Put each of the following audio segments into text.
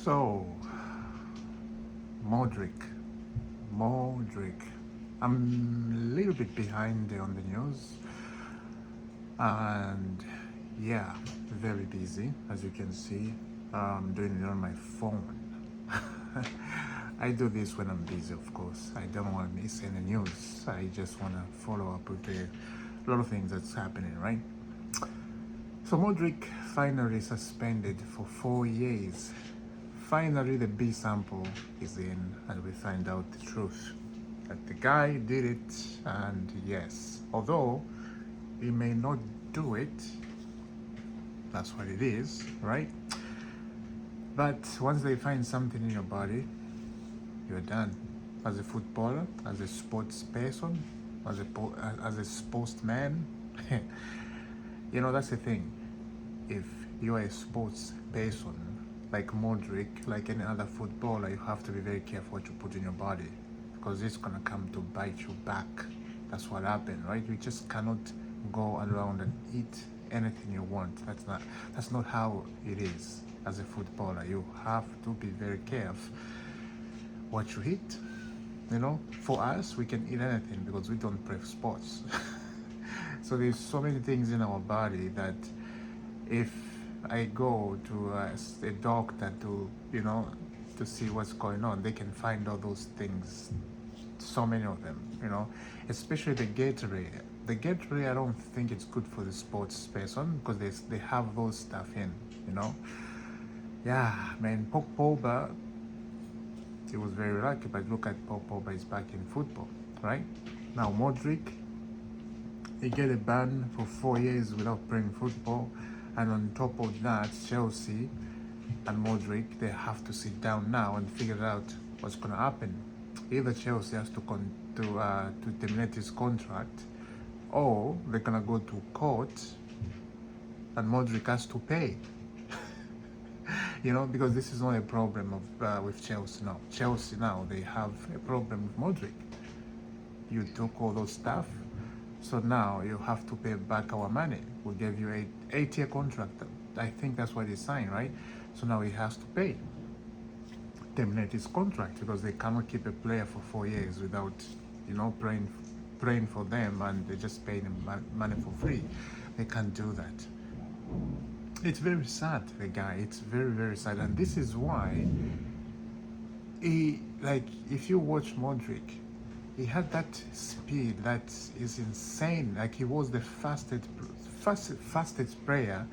So, MUDRYK. MUDRYK. I'm a little bit behind on the news, and yeah, very busy as you can see. I'm doing it on my phone. I do this when I'm busy, of course. I don't want to miss any news. I just want to follow up with a lot of things that's happening, right? So MUDRYK finally suspended for 4 years. Finally, the B sample is in, and we find out the truth that the guy did it. And yes, although he may not do it, that's what it is, right? But once they find something in your body, you're done. As a footballer, as a sports person, as a sportsman, that's the thing. If you are a sports person, like MUDRYK, like any other footballer, you have to be very careful what you put in your body, because it's gonna come to bite you back. That's what happened, right? You just cannot go around and eat anything you want. That's not how it is as a footballer. You have to be very careful what you eat. For us, we can eat anything because we don't play sports. So there's so many things in our body that if I go to a doctor to see what's going on, they can find all those things, so many of them, especially the Gatorade. The Gatorade, I don't think it's good for the sports person because they have those stuff in, Yeah, man, Pogba, he was very lucky, but look at Pogba is back in football, right? Now MUDRYK, he get a ban for 4 years without playing football, and on top of that, Chelsea and MUDRYK, they have to sit down now and figure out what's going to happen. Either Chelsea has to terminate his contract, or they're going to go to court and MUDRYK has to pay. Because this is not a problem with Chelsea now. Chelsea now, they have a problem with MUDRYK. You took all those stuff, so now you have to pay back our money. We gave you an 8-year contract. I think that's what he signed, right? So now he has to pay. Terminate his contract, because they cannot keep a player for 4 years without, praying for them, and they just paying him money for free. They can't do that. It's very sad, the guy. It's very, very sad. And this is why if you watch MUDRYK, he had that speed that is insane. Like, he was the fastest player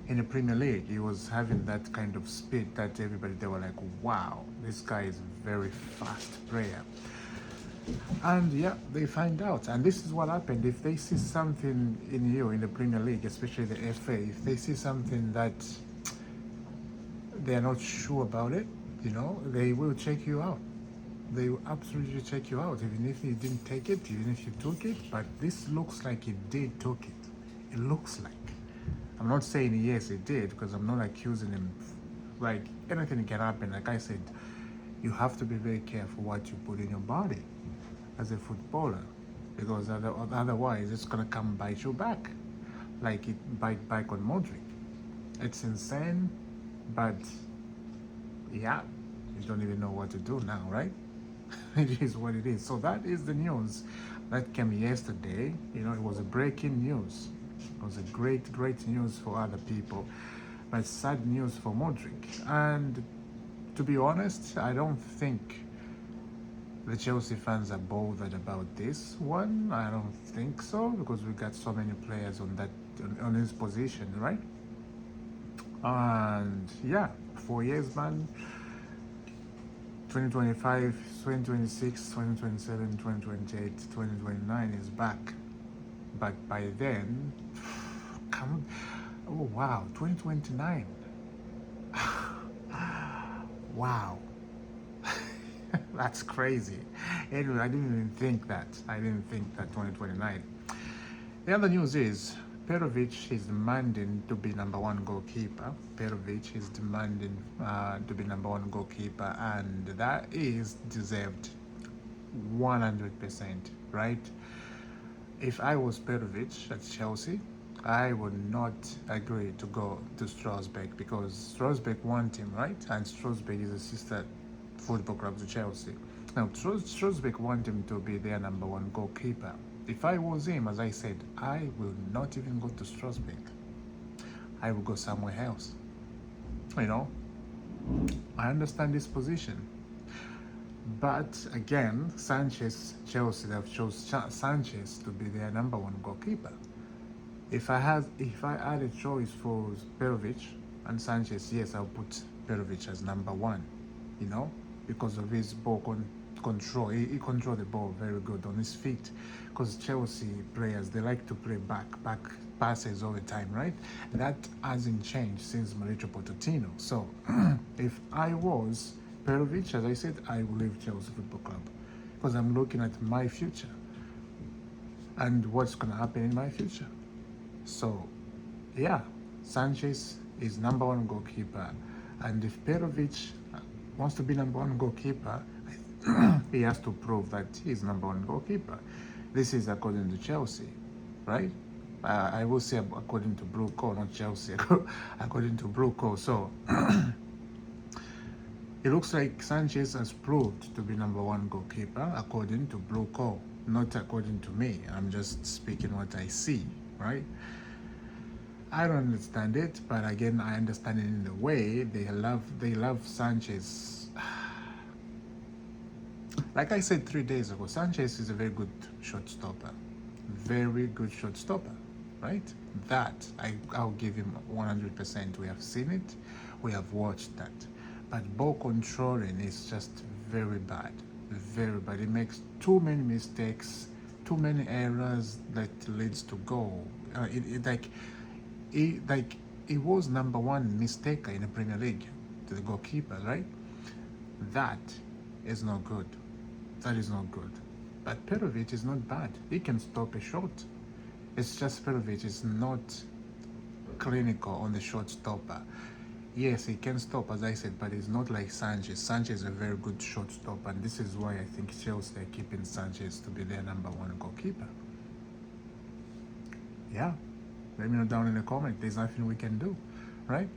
in the Premier League. He was having that kind of speed that everybody, they were like, wow, this guy is a very fast player. And yeah, they find out. And this is what happened. If they see something in you in the Premier League, especially the FA, if they see something that they're not sure about it, they will check you out. They will absolutely check you out, even if you didn't take it, even if you took it. But this looks like he did took it. It looks like. I'm not saying yes, he did, because I'm not accusing him. Like, anything can happen. Like I said, you have to be very careful what you put in your body as a footballer, because otherwise it's gonna come bite you back, like it bite back on MUDRYK. It's insane, but yeah, you don't even know what to do now, right? It is what it is. So that is the news that came yesterday. It was a breaking news. It was a great news for other people, but sad news for MUDRYK. And to be honest, I don't think the Chelsea fans are bothered about this one. I don't think so, because we got so many players on his position, right? And yeah, 4 years, man. 2025, 2026, 2027, 2028, 2029 is back. But by then, come on. Oh wow, 2029. Wow. That's crazy. Anyway, I didn't even think that. 2029. The other news is Petrovic is demanding to be number one goalkeeper. Petrovic is demanding to be number one goalkeeper, and that is deserved 100%, right? If I was Petrovic at Chelsea, I would not agree to go to Strasbourg because Strasbourg want him, right? And Strasbourg is a sister football club to Chelsea. Now, Strasbourg want him to be their number one goalkeeper. If I was him, as I said, I will not even go to Strasbourg. I will go somewhere else. You know, I understand this position. But again, Chelsea have chose Sanchez to be their number one goalkeeper. If I had a choice for Petrovic and Sanchez, yes, I'll put Petrovic as number one, you know, because of his ball control. He controls the ball very good on his feet. Because Chelsea players, they like to play back passes all the time, right? That hasn't changed since Mauricio Pochettino. So if I was Petrovic, as I said, I will leave Chelsea Football Club because I'm looking at my future and what's going to happen in my future. So, yeah, Sanchez is number one goalkeeper, and if Petrovic wants to be number one goalkeeper, he has to prove that he's number one goalkeeper. This is according to Chelsea, right? I will say according to Blue Co, not Chelsea, according to Blue Co. So, it looks like Sanchez has proved to be number one goalkeeper according to Blue Co, not according to me. I'm just speaking what I see, right? I don't understand it, but again, I understand it in the way they love Sanchez. Like I said 3 days ago, Sanchez is a very good shot stopper. Very good shot stopper, right? That, I'll give him 100%. We have seen it, we have watched that. But ball controlling is just very bad. Very bad. It makes too many mistakes, too many errors that leads to goal. He was number one mistaker in the Premier League to the goalkeeper, right? That is not good. That is not good. But Petrovic is not bad. He can stop a shot. It's just Petrovic is not clinical on the shot stopper. Yes, he can stop, as I said, but he's not like Sanchez. Sanchez is a very good shot stopper, and this is why I think Chelsea are keeping Sanchez to be their number one goalkeeper. Yeah. Let me know down in the comment. There's nothing we can do, right?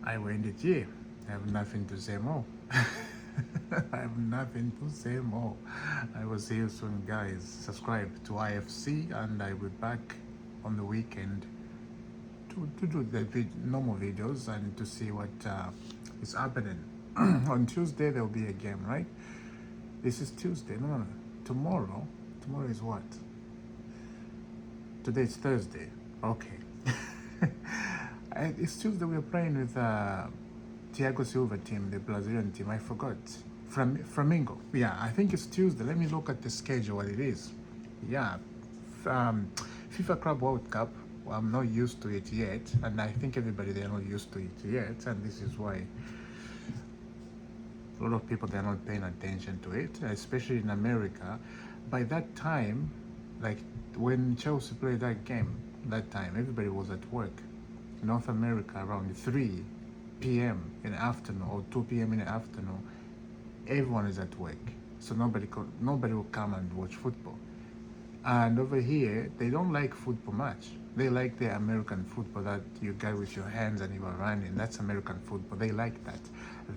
I will end it here. I have nothing to say more. I have nothing to say more. I will see you soon, guys. Subscribe to IFC, and I will be back on the weekend to do the normal videos and to see what is happening. On Tuesday, there will be a game, right? This is Tuesday. No. Tomorrow is what? Today is Thursday. Okay. It's Tuesday. We're playing with Thiago Silva team, the Brazilian team. I forgot. Flamengo. Yeah, I think it's Tuesday. Let me look at the schedule, what it is. Yeah. FIFA Club World Cup. Well, I'm not used to it yet. And I think everybody, they're not used to it yet. And this is why a lot of people, they're not paying attention to it, especially in America. By that time, like when Chelsea played that game, that time, everybody was at work. North America, around 3 p.m. in the afternoon or 2 p.m. in the afternoon, everyone is at work. So nobody will come and watch football. And over here, they don't like football much. They like the American football that you get with your hands and you are running. That's American football. They like that.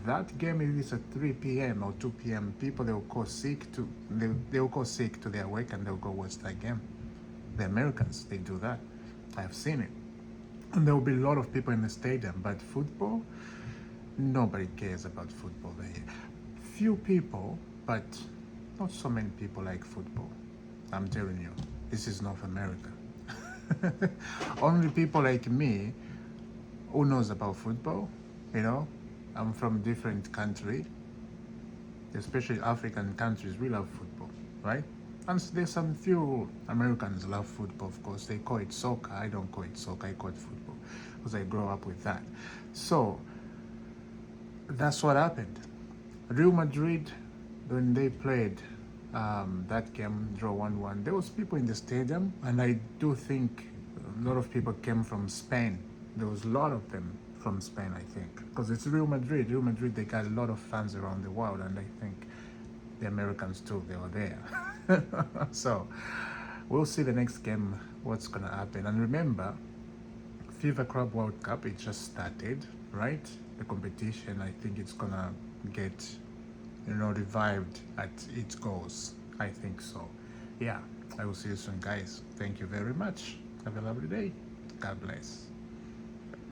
That game, if it's at 3 p.m. or 2 p.m., people, they'll call sick to their work and they'll go watch that game. The Americans, they do that. I have seen it. And there will be a lot of people in the stadium. But football, nobody cares about football there. Few people, but not so many people like football. I'm telling you, this is North America. Only people like me who knows about football, you know. I'm from a different country, especially African countries. We love football, right? And there's some few Americans love football, of course. They call it soccer. I don't call it soccer. I call it football because I grew up with that. So that's what happened. Real Madrid, when they played that game, draw 1-1, there was people in the stadium, and I do think a lot of people came from Spain. There was a lot of them from Spain, I think, because it's Real Madrid. Real Madrid, they got a lot of fans around the world, and I think the Americans too, they were there. So we'll see the next game what's gonna happen. And remember, FIFA Club World Cup, it just started, right? The competition, I think it's gonna get, revived at its goals. I think so. Yeah, I will see you soon, guys. Thank you very much. Have a lovely day. God bless.